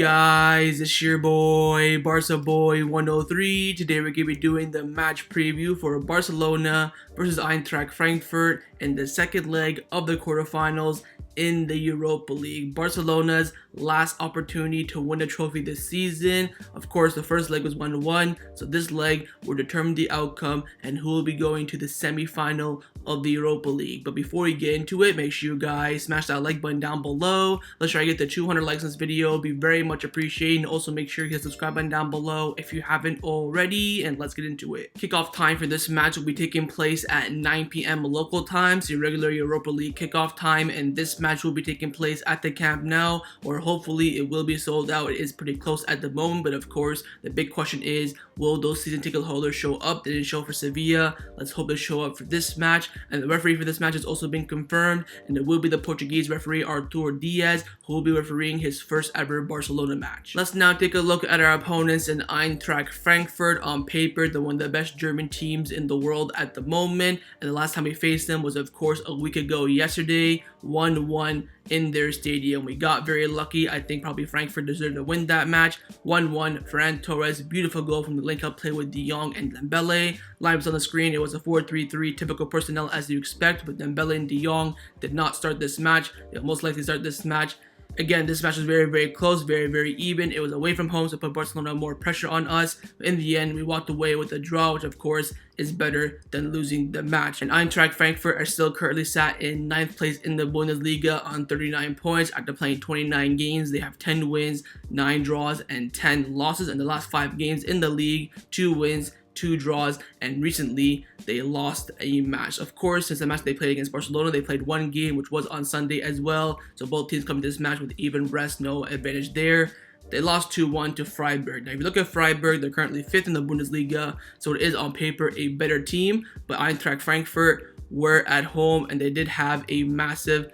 guys? It's your boy, Barca Boy 103. Today we're going to be doing the match preview for Barcelona versus Eintracht Frankfurt in the second leg of the quarterfinals in the Europa League. Barcelona's last opportunity to win a trophy this season. Of course, the first leg was 1-1, so this leg will determine the outcome and who will be going to the semi-final of the Europa League. But before we get into it, make sure you guys smash that like button down below. Let's try to get to 200 likes on this video. It'll be very much appreciated. And also make sure you hit the subscribe button down below if you haven't already, and let's get into it. Kickoff time for this match will be taking place at 9 p.m. local time, so your regular Europa League kickoff time, and this match will be taking place at the Camp Nou, or hopefully it will be sold out. It is pretty close at the moment, but of course the big question is, will those season ticket holders show up? They didn't show for Sevilla. Let's hope they show up for this match. And the referee for this match has also been confirmed, and it will be the Portuguese referee Artur Diaz, who will be refereeing his first ever Barcelona match. Let's now take a look at our opponents in Eintracht Frankfurt. On paper, they're one of the best German teams in the world at the moment, and the last time we faced them was of course a week ago yesterday, 1-1 in their stadium. We got very lucky. I think probably Frankfurt deserved to win that match. 1-1, Ferran Torres, beautiful goal from the link-up play with De Jong and Dembele. Lines on the screen, it was a 4-3-3, typical personnel as you expect, but Dembele and De Jong did not start this match. They'll most likely start this match. Again, this match was very close, very even. It was away from home, so put Barcelona more pressure on us. But in the end, we walked away with a draw, which of course is better than losing the match. And Eintracht Frankfurt are still currently sat in 9th place in the Bundesliga on 39 points after playing 29 games. They have 10 wins, 9 draws, and 10 losses in the last 5 games in the league. 2 wins, 2 draws, and recently they lost a match. Of course, since the match they played against Barcelona, they played 1 game, which was on Sunday as well. So both teams come to this match with even rest, no advantage there. They lost 2-1 to Freiburg. Now, if you look at Freiburg, they're currently 5th in the Bundesliga, so it is on paper a better team. But Eintracht Frankfurt were at home, and they did have a massive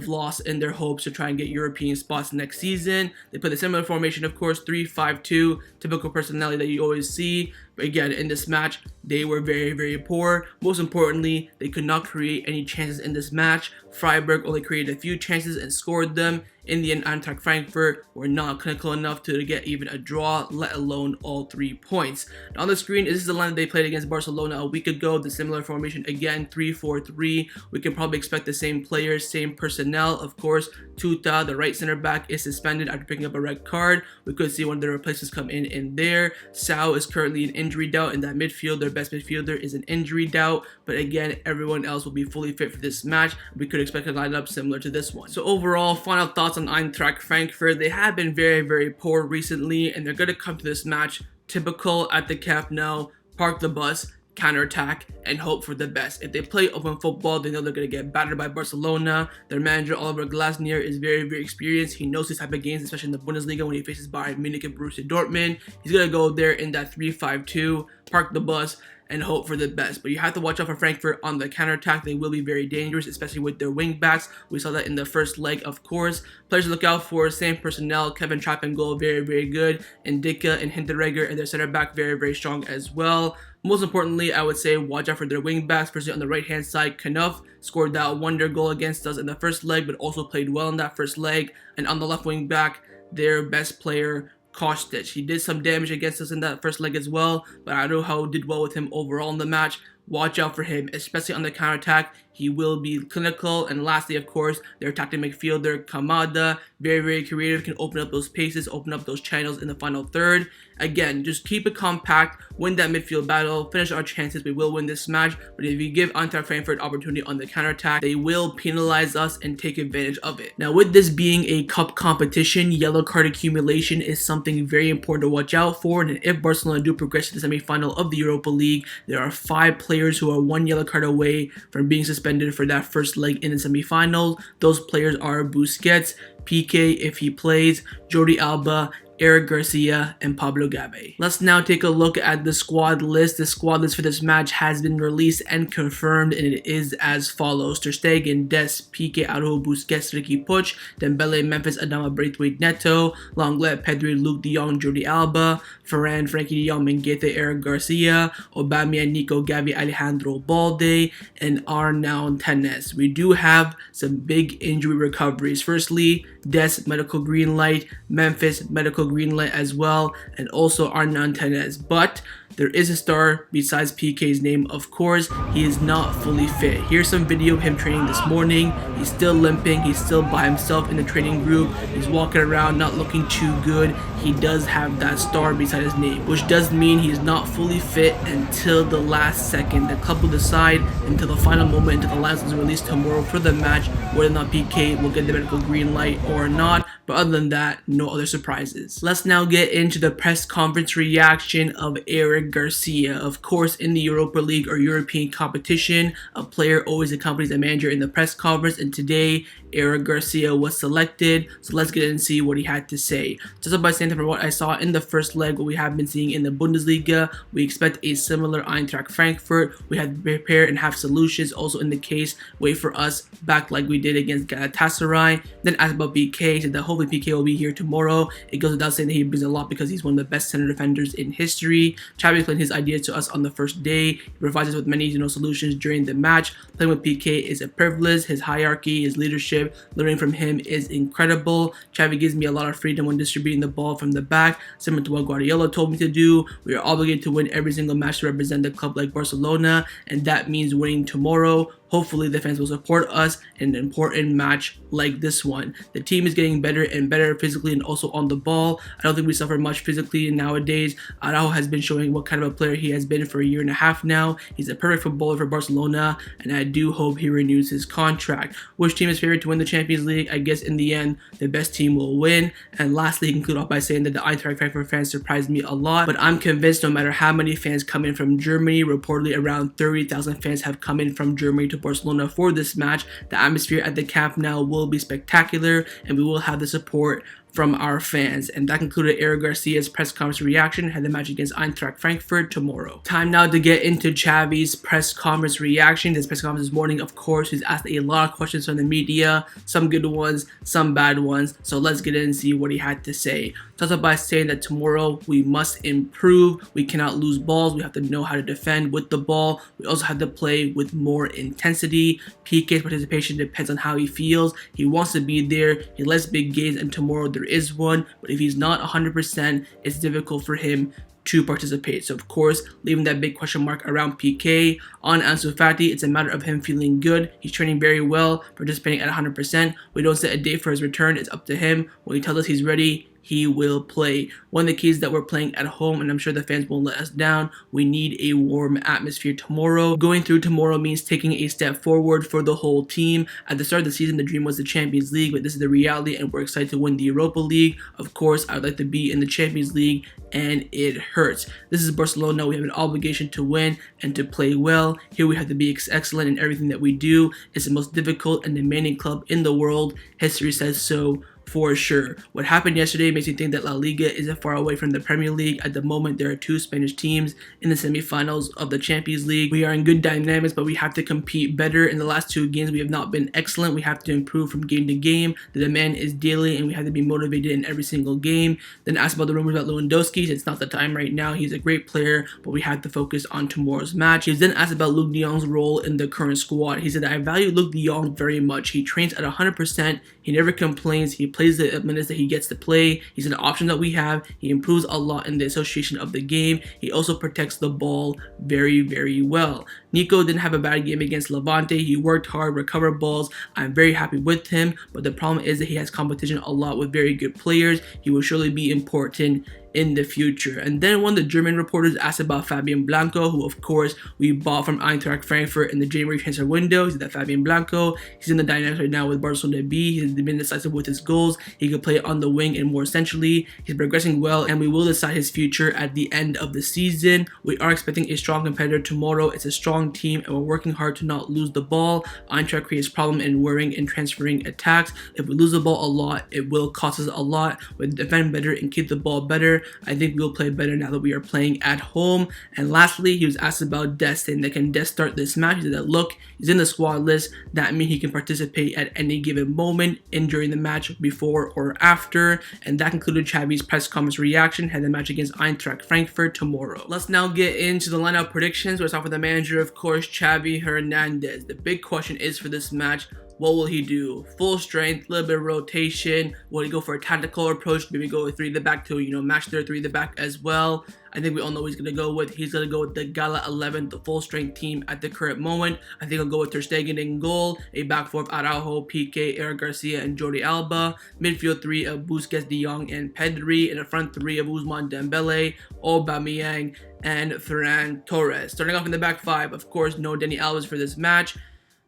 loss in their hopes to try and get European spots next season. They played a similar formation, of course, 3-5-2, typical personality that you always see. But again, in this match, they were very poor. Most importantly, they could not create any chances in this match. Freiburg only created a few chances and scored them. In the end, Eintracht Frankfurt were not clinical enough to get even a draw, let alone all 3 points. Now on the screen, this is the line that they played against Barcelona a week ago. The similar formation, again, 3-4-3. We can probably expect the same players, same personnel. Of course, Tuta, the right center back, is suspended after picking up a red card. We could see one of the replacements come in there. Sao is currently an injury doubt in that midfield. Their best midfielder is an injury doubt. But again, everyone else will be fully fit for this match. We could expect a lineup similar to this one. So overall, final thoughts on Eintracht Frankfurt. They have been very poor recently, and they're going to come to this match typical at the Camp Nou, park the bus, counterattack, and hope for the best. If they play open football, they know they're going to get battered by Barcelona. Their manager, Oliver Glasner, is very experienced. He knows these type of games, especially in the Bundesliga when he faces Bayern Munich and Borussia Dortmund. He's going to go there in that 3-5-2, park the bus, and hope for the best. But you have to watch out for Frankfurt on the counterattack. They will be very dangerous, especially with their wing backs. We saw that in the first leg, of course. Players to look out for, same personnel. Kevin Trapp and goal, very good. And Dika and Hinteregger and their center back, very strong as well. Most importantly, I would say watch out for their wing backs. Firstly, on the right hand side, Knopf scored that wonder goal against us in the first leg, but also played well in that first leg. And on the left wing back, their best player, Kostic. He did some damage against us in that first leg as well, but Araujo did well with him overall in the match. Watch out for him, especially on the counterattack. He will be clinical. And lastly, of course, their attacking midfielder, Kamada, very creative, can open up those spaces, open up those channels in the final third. Again, just keep it compact, win that midfield battle, finish our chances. We will win this match, but if you give Eintracht Frankfurt opportunity on the counterattack, they will penalize us and take advantage of it. Now, with this being a cup competition, yellow card accumulation is something very important to watch out for. And if Barcelona do progress to the semi-final of the Europa League, there are 5 players who are 1 yellow card away from being suspended for that first leg in the semi-final. Those players are Busquets, Pique if he plays, Jordi Alba, Eric Garcia, and Pablo Gabe. Let's now take a look at the squad list. The squad list for this match has been released and confirmed, and it is as follows: Ter Stegen, Des, Pique, Araujo, Busquets, Ricky Puig, Dembele, Memphis, Adama, Braithwaite, Neto, Lenglet, Pedri, Luke de Jong, Jordi Alba, Ferran, Frankie de Jong, Menguete, Eric Garcia, Aubameyang, Nico, Gavi, Alejandro Balde, and Arnau Tenes. We do have some big injury recoveries. Firstly, Des, medical green light, Memphis, medical green light as well, and also Arnau Tenes. But there is a star besides PK's name, of course. He is not fully fit. Here's some video of him training this morning. He's still limping. He's still by himself in the training group. He's walking around not looking too good. He does have that star beside his name, which does mean he's not fully fit until the last second. The club will decide until the final moment, until the last is released tomorrow for the match, whether or not PK will get the medical green light or not. But other than that, no other surprises. Let's now get into the press conference reaction of Eric Garcia. Of course, in the Europa League or European competition, a player always accompanies a manager in the press conference, and today Eric Garcia was selected. So let's get in and see what he had to say. Just up by saying that from what I saw in the first leg, what we have been seeing in the Bundesliga, we expect a similar Eintracht Frankfurt. We have to prepare and have solutions. Also in the case, wait for us back like we did against Galatasaray. Then asked about Pique, he said that hopefully Pique will be here tomorrow. It goes without saying that he brings a lot because he's one of the best center defenders in history. Xavi explained his ideas to us on the first day. He provides us with many solutions during the match. Playing with Pique is a privilege. His hierarchy, his leadership, learning from him is incredible. Xavi gives me a lot of freedom when distributing the ball from the back, similar to what Guardiola told me to do. We are obligated to win every single match to represent the club like Barcelona, and that means winning tomorrow. Hopefully the fans will support us in an important match like this one. The team is getting better and better physically and also on the ball. I don't think we suffer much physically nowadays. Araujo has been showing what kind of a player he has been for a year and a half now. He's a perfect footballer for Barcelona, and I do hope he renews his contract. Which team is favored to win the Champions League? I guess in the end, the best team will win. And lastly, he concluded off by saying that the Eintracht Frankfurt fans surprised me a lot, but I'm convinced no matter how many fans come in from Germany, reportedly around 30,000 fans have come in from Germany to Barcelona for this match, the atmosphere at the Camp Nou will be spectacular, and we will have the support from our fans. And that concluded Eric Garcia's press conference reaction ahead of the match against Eintracht Frankfurt tomorrow. Time now to get into Xavi's press conference reaction. This press conference this morning, of course, he's asked a lot of questions from the media, some good ones, some bad ones. So let's get in and see what he had to say. Starts off by saying that tomorrow we must improve. We cannot lose balls. We have to know how to defend with the ball. We also have to play with more intensity. Pique's participation depends on how he feels. He wants to be there. He likes big games, and tomorrow there is one. But if he's not 100%, it's difficult for him to participate. So of course, leaving that big question mark around Pique. On Ansu Fati, it's a matter of him feeling good. He's training very well, participating at 100%. We don't set a date for his return. It's up to him. When he tells us he's ready, he will play. One of the keys that we're playing at home, and I'm sure the fans won't let us down, we need a warm atmosphere tomorrow. Going through tomorrow means taking a step forward for the whole team. At the start of the season, the dream was the Champions League, but this is the reality, and we're excited to win the Europa League. Of course, I'd like to be in the Champions League, and it hurts. This is Barcelona. We have an obligation to win and to play well. Here we have to be excellent in everything that we do. It's the most difficult and demanding club in the world. History says so, for sure. What happened yesterday makes me think that La Liga isn't far away from the Premier League. At the moment, there are two Spanish teams in the semifinals of the Champions League. We are in good dynamics, but we have to compete better. In the last two games, we have not been excellent. We have to improve from game to game. The demand is daily, and we have to be motivated in every single game. Then asked about the rumors about Lewandowski. It's not the time right now. He's a great player, but we have to focus on tomorrow's match. He was then asked about Luke de Jong's role in the current squad. He said, I value Luke de Jong very much. He trains at 100%. He never complains. He plays the minutes that he gets to play. He's an option that we have. He improves a lot in the association of the game. He also protects the ball very, very well. Nico didn't have a bad game against Levante. He worked hard, recovered balls. I'm very happy with him, but the problem is that he has competition a lot with very good players. He will surely be important in the future. And then one of the German reporters asked about Fabian Blanco, who of course we bought from Eintracht Frankfurt in the January transfer window. He said that Fabian Blanco, he's in the dynamics right now with Barcelona B. He's been decisive with his goals. He could play on the wing and more centrally. He's progressing well, and we will decide his future at the end of the season. We are expecting a strong competitor tomorrow. It's a strong strong team and we're working hard to not lose the ball. Eintracht creates problem in worrying and transferring attacks. If we lose the ball a lot, it will cost us a lot. We defend better and keep the ball better. I think we'll play better now that we are playing at home. And lastly, he was asked about Dest, saying that can Dest start this match? He said that, look, he's in the squad list. That means he can participate at any given moment in during the match, before or after. And that concluded Xavi's press conference reaction ahead of the match against Eintracht Frankfurt tomorrow. Let's now get into the lineup predictions. We'll start with the manager, of course, Xavi Hernandez. The big question is for this match, what will he do? Full strength, little bit of rotation. Will he go for a tactical approach? Maybe go with 3 at the back to, match their 3 at the back as well. I think we all know what he's going to go with. He's going to go with the Gala 11, the full strength team at the current moment. I think he'll go with Ter Stegen in goal, a back 4 of Araujo, Pique, Garcia, and Jordi Alba. Midfield 3 of Busquets, De Jong, and Pedri. And a front 3 of Ousmane Dembele, Aubameyang, and Ferran Torres. Starting off in the back 5, of course, no Dani Alves for this match.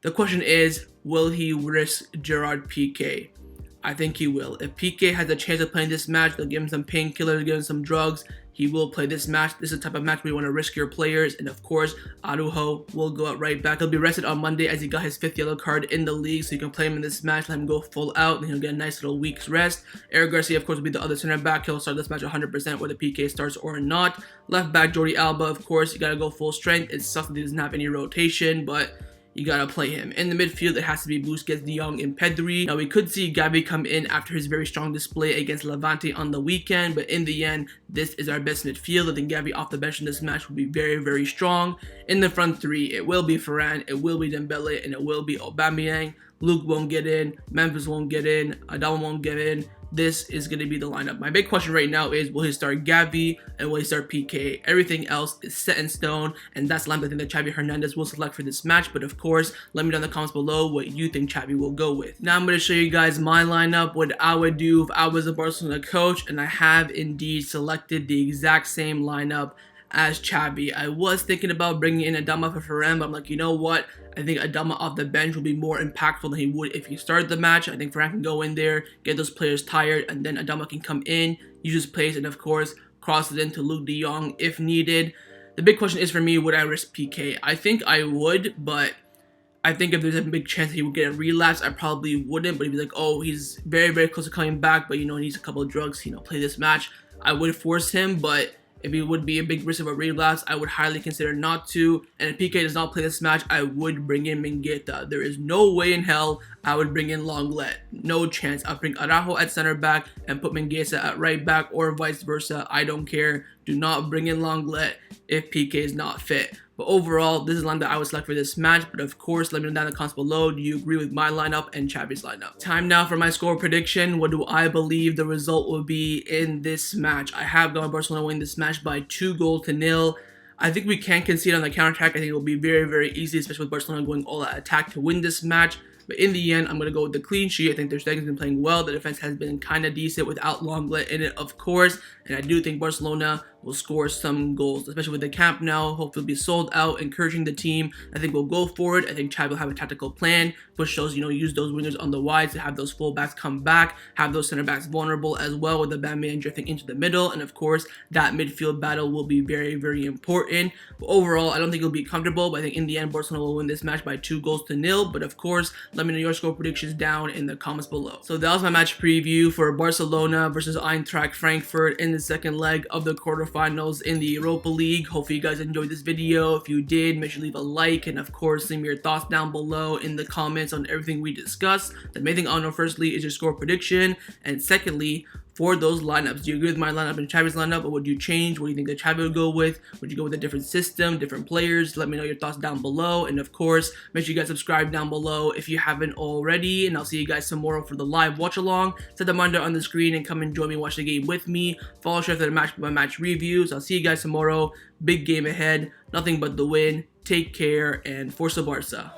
The question is, will he risk Gerard Pique? I think he will. If Pique has a chance of playing this match, they'll give him some painkillers, give him some drugs. He will play this match. This is the type of match where you want to risk your players. And of course, Araujo will go out right back. He'll be rested on Monday as he got his 5th yellow card in the league. So you can play him in this match, let him go full out, and he'll get a nice little week's rest. Garcia, of course, will be the other center back. He'll start this match 100% whether Pique starts or not. Left back, Jordi Alba, of course, you got to go full strength. It sucks that he doesn't have any rotation, but you gotta play him. In the midfield, it has to be Busquets, De Jong, and Pedri. Now, we could see Xavi come in after his very strong display against Levante on the weekend, but in the end, this is our best midfield. I think Xavi off the bench in this match will be very, very strong. In the front 3, it will be Ferran, it will be Dembele, and it will be Aubameyang. Luke won't get in, Memphis won't get in, Adama won't get in. This is going to be the lineup. My big question right now is, will he start Xavi and will he start Pique? Everything else is set in stone, and that's the lineup I think that Xavi Hernandez will select for this match. But of course, let me know in the comments below what you think Xavi will go with. Now I'm going to show you guys my lineup, what I would do if I was a Barcelona coach, and I have indeed selected the exact same lineup as Xavi. I was thinking about bringing in Adama for Ferran, but I'm like, you know what? I think Adama off the bench will be more impactful than he would if he started the match. I think Ferran can go in there, get those players tired, and then Adama can come in, use his pace, and of course, cross it into Luke De Jong if needed. The big question is for me, would I risk Pique? I think I would, but I think if there's a big chance that he would get a relapse, I probably wouldn't. But if he's like, oh, he's very, very close to coming back, but he needs a couple of drugs, play this match, I would force him. But if it would be a big risk of a relapse, I would highly consider not to. And if Pique does not play this match, I would bring in Mingueta. There is no way in hell I would bring in Lenglet. No chance. I'll bring Araujo at center back and put Mingueta at right back, or vice versa. I don't care. Do not bring in Lenglet if Pique is not fit. But overall, this is the line that I would select for this match. But of course, let me know down in the comments below. Do you agree with my lineup and Xavi's lineup? Time now for my score prediction. What do I believe the result will be in this match? I have gone Barcelona winning this match by 2-0. I think we can concede on the counterattack. I think it will be very, very easy, especially with Barcelona going all out attack to win this match. But in the end, I'm going to go with the clean sheet. I think Ter Stegen's been playing well. The defense has been kind of decent without Lenglet in it, of course. And I do think Barcelona will score some goals, especially with the Camp Nou. Hopefully it'll be sold out, encouraging the team. I think we'll go for it. I think Xavi will have a tactical plan. Push those, use those wingers on the wides to have those fullbacks come back, have those center backs vulnerable as well, with the Aubameyang drifting into the middle. And of course, that midfield battle will be very, very important. But overall, I don't think it'll be comfortable, but I think in the end, Barcelona will win this match by 2-0. But of course, let me know your score predictions down in the comments below. So that was my match preview for Barcelona versus Eintracht Frankfurt in the second leg of the quarterfinals in the Europa League. Hopefully you guys enjoyed this video. If you did, make sure to leave a like, and of course, leave me your thoughts down below in the comments on everything we discussed. The main thing I want to know firstly is your score prediction, and secondly, for those lineups, do you agree with my lineup and Xavi's lineup, or would you change? What do you think that Xavi would go with? Would you go with a different system, different players? Let me know your thoughts down below, and of course, make sure you guys subscribe down below if you haven't already, and I'll see you guys tomorrow for the live watch along. Set the reminder on the screen and come and join me, watch the game with me. Follow Chef for the match by match reviews. I'll see you guys tomorrow. Big game ahead. Nothing but the win. Take care and Forza Barca.